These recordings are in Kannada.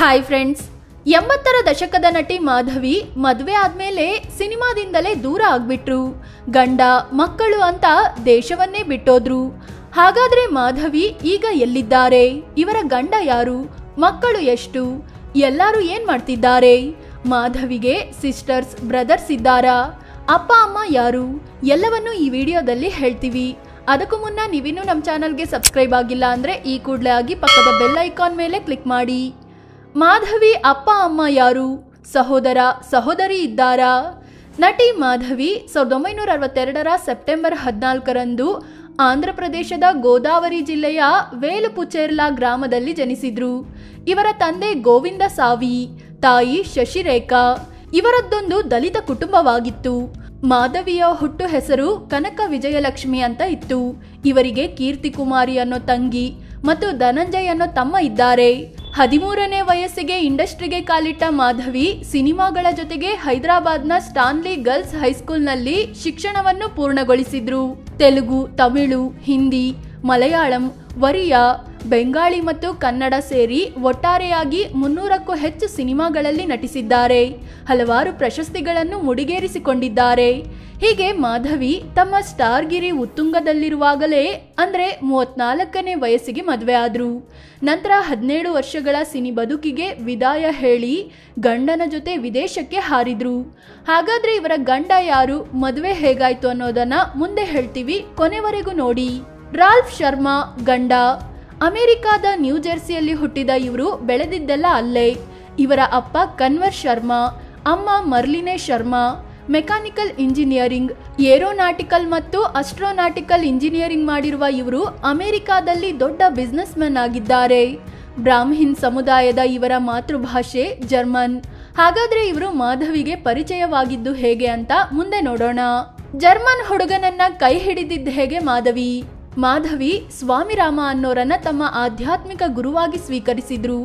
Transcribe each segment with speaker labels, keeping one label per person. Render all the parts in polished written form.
Speaker 1: ಹಾಯ್ ಫ್ರೆಂಡ್ಸ್, 80ರ ದಶಕದ ನಟಿ ಮಾಧವಿ ಮದುವೆ ಆದ್ಮೇಲೆ ಸಿನಿಮಾದಿಂದಲೇ ದೂರ ಆಗ್ಬಿಟ್ರು. ಗಂಡ ಮಕ್ಕಳು ಅಂತ ದೇಶವನ್ನೇ ಬಿಟ್ಟೋದ್ರು. ಹಾಗಾದ್ರೆ ಮಾಧವಿ ಈಗ ಎಲ್ಲಿದ್ದಾರೆ? ಇವರ ಗಂಡ ಯಾರು? ಮಕ್ಕಳು ಎಷ್ಟು? ಎಲ್ಲರೂ ಏನ್ ಮಾಡ್ತಿದ್ದಾರೆ? ಮಾಧವಿಗೆ ಸಿಸ್ಟರ್ಸ್ ಬ್ರದರ್ಸ್ ಇದ್ದಾರಾ? ಅಪ್ಪ ಅಮ್ಮ ಯಾರು? ಎಲ್ಲವನ್ನು ಈ ವಿಡಿಯೋದಲ್ಲಿ ಹೇಳ್ತೀವಿ. ಅದಕ್ಕೂ ಮುನ್ನ ನೀವಿನ್ನೂ ನಮ್ಮ ಚಾನಲ್ಗೆ ಸಬ್ಸ್ಕ್ರೈಬ್ ಆಗಿಲ್ಲ ಅಂದ್ರೆ ಈ ಕೂಡಲೇ ಆಗಿ ಪಕ್ಕದ ಬೆಲ್ ಐಕಾನ್ ಮೇಲೆ ಕ್ಲಿಕ್ ಮಾಡಿ. ಮಾಧವಿ ಅಪ್ಪ ಅಮ್ಮ ಯಾರು? ಸಹೋದರ ಸಹೋದರಿ ಇದ್ದಾರಾ? ನಟಿ ಮಾಧವಿ 1962ರ ಸೆಪ್ಟೆಂಬರ್ 14ರಂದು ಆಂಧ್ರ ಪ್ರದೇಶದ ಗೋದಾವರಿ ಜಿಲ್ಲೆಯ ವೇಲುಪುಚೇರ್ಲಾ ಗ್ರಾಮದಲ್ಲಿ ಜನಿಸಿದ್ರು. ಇವರ ತಂದೆ ಗೋವಿಂದ ಸಾವಿ, ತಾಯಿ ಶಶಿರೇಖಾ. ಇವರದ್ದೊಂದು ದಲಿತ ಕುಟುಂಬವಾಗಿತ್ತು. ಮಾಧವಿಯ ಹುಟ್ಟು ಹೆಸರು ಕನಕ ವಿಜಯಲಕ್ಷ್ಮಿ ಅಂತ ಇತ್ತು. ಇವರಿಗೆ ಕೀರ್ತಿ ಕುಮಾರಿ ಅನ್ನೋ ತಂಗಿ ಮತ್ತು ಧನಂಜಯ್ ಅನ್ನೋ ತಮ್ಮ ಇದ್ದಾರೆ. 13ನೇ ವಯಸ್ಸಿಗೆ ಇಂಡಸ್ಟ್ರಿಗೆ ಕಾಲಿಟ್ಟ ಮಾಧವಿ ಸಿನಿಮಾಗಳ ಜೊತೆಗೆ ಹೈದರಾಬಾದ್ನ ಸ್ಟಾನ್ಲಿ ಗರ್ಲ್ಸ್ ಹೈಸ್ಕೂಲ್ನಲ್ಲಿ ಶಿಕ್ಷಣವನ್ನು ಪೂರ್ಣಗೊಳಿಸಿದ್ರು. ತೆಲುಗು, ತಮಿಳು, ಹಿಂದಿ, ಮಲಯಾಳಂ, ಒರಿಯಾ, ಬೆಂಗಾಳಿ ಮತ್ತು ಕನ್ನಡ ಸೇರಿ ಒಟ್ಟಾರೆಯಾಗಿ 300ಕ್ಕೂ ಹೆಚ್ಚು ಸಿನಿಮಾಗಳಲ್ಲಿ ನಟಿಸಿದ್ದಾರೆ. ಹಲವಾರು ಪ್ರಶಸ್ತಿಗಳನ್ನು ಮುಡಿಗೇರಿಸಿಕೊಂಡಿದ್ದಾರೆ. ಹೀಗೆ ಮಾಧವಿ ತಮ್ಮ ಸ್ಟಾರ್ಗಿರಿ ಉತ್ತುಂಗದಲ್ಲಿರುವಾಗಲೇ ಅಂದ್ರೆ 34ನೇ ವಯಸ್ಸಿಗೆ ಮದುವೆ ಆದ್ರು. ನಂತರ 17 ವರ್ಷಗಳ ಸಿನಿ ಬದುಕಿಗೆ ವಿದಾಯ ಹೇಳಿ ಗಂಡನ ಜೊತೆ ವಿದೇಶಕ್ಕೆ ಹಾರಿದ್ರು. ಹಾಗಾದ್ರೆ ಇವರ ಗಂಡ ಯಾರು, ಮದುವೆ ಹೇಗಾಯ್ತು ಅನ್ನೋದನ್ನ ಮುಂದೆ ಹೇಳ್ತೀವಿ, ಕೊನೆವರೆಗೂ ನೋಡಿ. ರಾಲ್ಫ್ ಶರ್ಮಾ ಗಂಡ. ಅಮೆರಿಕಾದ ನ್ಯೂ ಜೆರ್ಸಿಯಲ್ಲಿ ಹುಟ್ಟಿದ ಇವರು ಬೆಳೆದಿದ್ದೆಲ್ಲ ಅಲ್ಲೇ. ಇವರ ಅಪ್ಪ ಕನ್ವರ್ ಶರ್ಮಾ, ಅಮ್ಮ ಮರ್ಲಿನೆ ಶರ್ಮಾ. ಮೆಕ್ಯಾನಿಕಲ್ ಇಂಜಿನಿಯರಿಂಗ್, ಏರೋನಾಟಿಕಲ್ ಮತ್ತು ಅಸ್ಟ್ರೋನಾಟಿಕಲ್ ಇಂಜಿನಿಯರಿಂಗ್ ಮಾಡಿರುವ ಇವರು ಅಮೆರಿಕಾದಲ್ಲಿ ದೊಡ್ಡ ಬಿಸ್ನೆಸ್ ಮ್ಯಾನ್ ಆಗಿದ್ದಾರೆ. ಬ್ರಾಹ್ಮಿನ್ ಸಮುದಾಯದ ಇವರ ಮಾತೃಭಾಷೆ ಜರ್ಮನ್. ಹಾಗಾದ್ರೆ ಇವರು ಮಾಧವಿಗೆ ಪರಿಚಯವಾಗಿದ್ದು ಹೇಗೆ ಅಂತ ಮುಂದೆ ನೋಡೋಣ. ಜರ್ಮನ್ ಹುಡುಗನನ್ನ ಕೈ ಹಿಡಿದಿದ್ದ ಹೇಗೆ ಮಾಧವಿ ಸ್ವಾಮಿರಾಮ ಅನ್ನೋರನ್ನ ತಮ್ಮ ಆಧ್ಯಾತ್ಮಿಕ ಗುರುವಾಗಿ ಸ್ವೀಕರಿಸಿದ್ರು.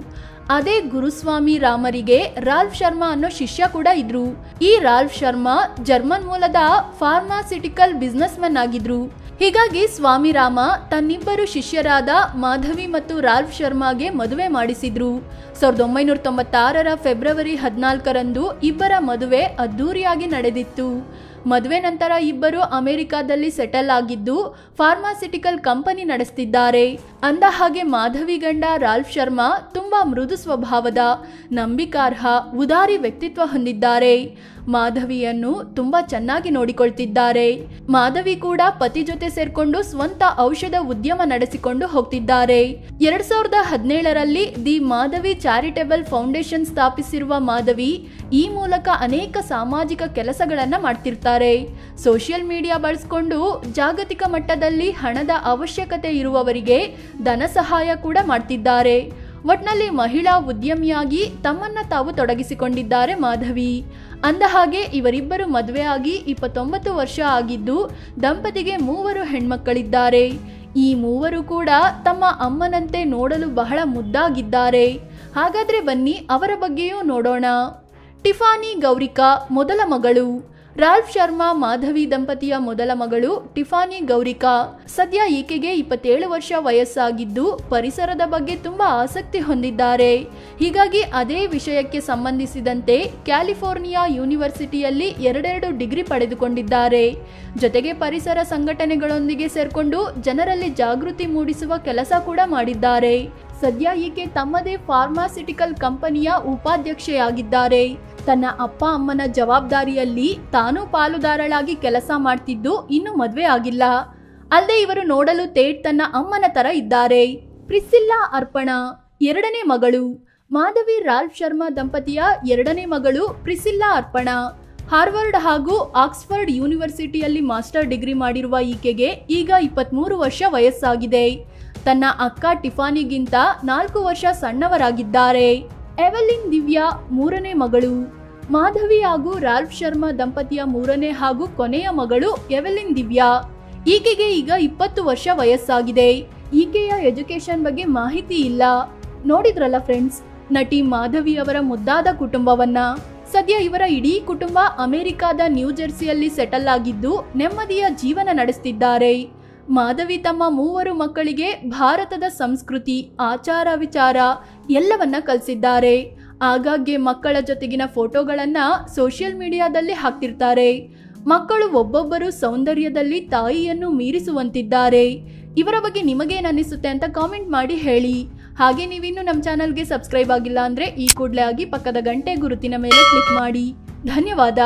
Speaker 1: ಅದೇ ಗುರುಸ್ವಾಮಿ ರಾಮರಿಗೆ ರಾಲ್ಫ್ ಶರ್ಮಾ ಅನ್ನೋ ಶಿಷ್ಯ ಕೂಡ ಇದ್ರು. ಈ ರಾಲ್ಫ್ ಶರ್ಮಾ ಜರ್ಮನ್ ಮೂಲದ ಫಾರ್ಮಾಸ್ಯೂಟಿಕಲ್ ಬಿಸ್ನೆಸ್ ಮ್ಯಾನ್ ಆಗಿದ್ರು. ಹೀಗಾಗಿ ಸ್ವಾಮಿರಾಮ ತನ್ನಿಬ್ಬರು ಶಿಷ್ಯರಾದ ಮಾಧವಿ ಮತ್ತು ರಾಲ್ಫ್ ಶರ್ಮಾಗೆ ಮದುವೆ ಮಾಡಿಸಿದ್ರು. 1996ರ ಫೆಬ್ರವರಿ 14ರಂದು ಇಬ್ಬರ ಮದುವೆ ಅದ್ದೂರಿಯಾಗಿ ನಡೆದಿತ್ತು. ಮದುವೆ ನಂತರ ಇಬ್ಬರು ಅಮೆರಿಕಾದಲ್ಲಿ ಸೆಟಲ್ ಆಗಿದ್ದು ಫಾರ್ಮಾಸ್ಯೂಟಿಕಲ್ ಕಂಪನಿ ನಡೆಸ್ತಿದ್ದಾರೆ. ಅಂದ ಹಾಗೆ ಮಾಧವಿ ಗಂಡ ರಾಲ್ಫ್ ಶರ್ಮಾ ತುಂಬಾ ಮೃದು ಸ್ವಭಾವದ, ನಂಬಿಕಾರ್ಹ, ಉದಾರಿ ವ್ಯಕ್ತಿತ್ವ ಹೊಂದಿದ್ದಾರೆ. ಮಾಧವಿಯನ್ನು ತುಂಬಾ ಚೆನ್ನಾಗಿ ನೋಡಿಕೊಳ್ತಿದ್ದಾರೆ. ಮಾಧವಿ ಕೂಡ ಪತಿ ಜೊತೆ ಸೇರ್ಕೊಂಡು ಸ್ವಂತ ಔಷಧ ಉದ್ಯಮ ನಡೆಸಿಕೊಂಡು ಹೋಗ್ತಿದ್ದಾರೆ. 2017ರಲ್ಲಿ ದಿ ಮಾಧವಿ ಚಾರಿಟೇಬಲ್ ಫೌಂಡೇಶನ್ ಸ್ಥಾಪಿಸಿರುವ ಮಾಧವಿ ಈ ಮೂಲಕ ಅನೇಕ ಸಾಮಾಜಿಕ ಕೆಲಸಗಳನ್ನ ಮಾಡ್ತಿರ್ತಾರೆ. ಸೋಷಿಯಲ್ ಮೀಡಿಯಾ ಬಳಸಿಕೊಂಡು ಜಾಗತಿಕ ಮಟ್ಟದಲ್ಲಿ ಹಣದ ಅವಶ್ಯಕತೆ ಇರುವವರಿಗೆ ಧನ ಸಹಾಯ ಕೂಡ ಮಾಡ್ತಿದ್ದಾರೆ. ಒಟ್ನಲ್ಲಿ ಮಹಿಳಾ ಉದ್ಯಮಿಯಾಗಿ ತಮ್ಮನ್ನ ತಾವು ತೊಡಗಿಸಿಕೊಂಡಿದ್ದಾರೆ ಮಾಧವಿ. ಅಂದಹಾಗೆ ಇವರಿಬ್ಬರು ಮದುವೆಯಾಗಿ 29 ವರ್ಷ ಆಗಿದ್ದು ದಂಪತಿಗೆ 3 ಹೆಣ್ಮಕ್ಕಳಿದ್ದಾರೆ. ಈ 3 ಕೂಡ ತಮ್ಮ ಅಮ್ಮನಂತೆ ನೋಡಲು ಬಹಳ ಮುದ್ದಾಗಿದ್ದಾರೆ. ಹಾಗಾದ್ರೆ ಬನ್ನಿ ಅವರ ಬಗ್ಗೆಯೂ ನೋಡೋಣ. ಟಿಫಾನಿ ಗೌರಿಕಾ ಮೊದಲ ಮಗಳು. ರಾಲ್ಫ್ ಶರ್ಮಾ ಮಾಧವಿ ದಂಪತಿಯ ಮೊದಲ ಮಗಳು ಟಿಫಾನಿ ಗೌರಿಕಾ. ಸದ್ಯ ಈಕೆಗೆ 27 ವರ್ಷ ವಯಸ್ಸಾಗಿದ್ದು ಪರಿಸರದ ಬಗ್ಗೆ ತುಂಬಾ ಆಸಕ್ತಿ ಹೊಂದಿದ್ದಾರೆ. ಹೀಗಾಗಿ ಅದೇ ವಿಷಯಕ್ಕೆ ಸಂಬಂಧಿಸಿದಂತೆ ಕ್ಯಾಲಿಫೋರ್ನಿಯಾ ಯೂನಿವರ್ಸಿಟಿಯಲ್ಲಿ 2 ಡಿಗ್ರಿ ಪಡೆದುಕೊಂಡಿದ್ದಾರೆ. ಜೊತೆಗೆ ಪರಿಸರ ಸಂಘಟನೆಗಳೊಂದಿಗೆ ಸೇರ್ಕೊಂಡು ಜನರಲ್ಲಿ ಜಾಗೃತಿ ಮೂಡಿಸುವ ಕೆಲಸ ಕೂಡ ಮಾಡಿದ್ದಾರೆ. ಸದ್ಯ ಈಕೆ ತಮ್ಮದೇ ಫಾರ್ಮಾಸ್ಯೂಟಿಕಲ್ ಕಂಪನಿಯ ಉಪಾಧ್ಯಕ್ಷೆಯಾಗಿದ್ದಾರೆ. ತನ್ನ ಅಪ್ಪ ಅಮ್ಮನ ಜವಾಬ್ದಾರಿಯಲ್ಲಿ ತಾನೂ ಪಾಲುದಾರಳಾಗಿ ಕೆಲಸ ಮಾಡ್ತಿದ್ದು ಇನ್ನು ಮದುವೆ ಆಗಿಲ್ಲ. ಅಲ್ಲದೆ ಇವರು ನೋಡಲು ತೇಟ್ ತನ್ನ ಅಮ್ಮನ ತರ ಇದ್ದಾರೆ. ಪ್ರಿಸಿಲ್ಲಾ ಅರ್ಪಣಾ 2ನೇ ಮಗಳು. ಮಾಧವಿ ರಾಲ್ಫ್ ಶರ್ಮಾ ದಂಪತಿಯ 2ನೇ ಮಗಳು ಪ್ರಿಸಿಲ್ಲಾ ಅರ್ಪಣಾ. ಹಾರ್ವರ್ಡ್ ಹಾಗೂ ಆಕ್ಸ್ಫರ್ಡ್ ಯೂನಿವರ್ಸಿಟಿಯಲ್ಲಿ ಮಾಸ್ಟರ್ ಡಿಗ್ರಿ ಮಾಡಿರುವ ಈಕೆಗೆ ಈಗ 23 ವರ್ಷ ವಯಸ್ಸಾಗಿದೆ. ತನ್ನ ಅಕ್ಕ ಟಿಫಾನಿಗಿಂತ 4 ವರ್ಷ ಸಣ್ಣವರಾಗಿದ್ದಾರೆ. ಎವೆಲಿನ್ ದಿವ್ಯಾ 3ನೇ ಮಗಳು. ಮಾಧವಿ ಹಾಗೂ ರಾಲ್ಫ್ ಶರ್ಮಾ ದಂಪತಿಯ 3ನೇ ಹಾಗೂ ಕೊನೆಯ ಮಗಳು ಎವೆಲಿನ್ ದಿವ್ಯಾ. ಈಕೆಗೆ ಈಗ 20 ವರ್ಷ ವಯಸ್ಸಾಗಿದೆ. ಈಕೆಯ ಎಜುಕೇಶನ್ ಬಗ್ಗೆ ಮಾಹಿತಿ ಇಲ್ಲ. ನೋಡಿದ್ರಲ್ಲ ಫ್ರೆಂಡ್ಸ್, ನಟಿ ಮಾಧವಿ ಅವರ ಮುದ್ದಾದ ಕುಟುಂಬವನ್ನ. ಸದ್ಯ ಇವರ ಇಡೀ ಕುಟುಂಬ ಅಮೆರಿಕಾದ ನ್ಯೂ ಜೆರ್ಸಿಯಲ್ಲಿ ಸೆಟಲ್ ಆಗಿದ್ದು ನೆಮ್ಮದಿಯ ಜೀವನ ನಡೆಸ್ತಿದ್ದಾರೆ. ಮಾಧವಿ ತಮ್ಮ 3 ಮಕ್ಕಳಿಗೆ ಭಾರತದ ಸಂಸ್ಕೃತಿ, ಆಚಾರ ವಿಚಾರ ಎಲ್ಲವನ್ನ ಕಲಿಸಿದ್ದಾರೆ. ಆಗಾಗ್ಗೆ ಮಕ್ಕಳ ಜೊತೆಗಿನ ಫೋಟೋಗಳನ್ನ ಸೋಷಿಯಲ್ ಮೀಡಿಯಾದಲ್ಲಿ ಹಾಕ್ತಿರ್ತಾರೆ. ಮಕ್ಕಳು ಒಬ್ಬೊಬ್ಬರು ಸೌಂದರ್ಯದಲ್ಲಿ ತಾಯಿಯನ್ನು ಮೀರಿಸುವಂತಿದ್ದಾರೆ. ಇವರ ಬಗ್ಗೆ ನಿಮಗೇನು ಅನಿಸುತ್ತೆ ಅಂತ ಕಾಮೆಂಟ್ ಮಾಡಿ ಹೇಳಿ. ಹಾಗೆ ನೀವಿನ್ನೂ ನಮ್ಮ ಚಾನಲ್ಗೆ ಸಬ್ಸ್ಕ್ರೈಬ್ ಆಗಿಲ್ಲ ಅಂದರೆ ಈ ಕೂಡಲೇ ಆಗಿ ಪಕ್ಕದ ಗಂಟೆ ಗುರುತಿನ ಮೇಲೆ ಕ್ಲಿಕ್ ಮಾಡಿ. ಧನ್ಯವಾದ.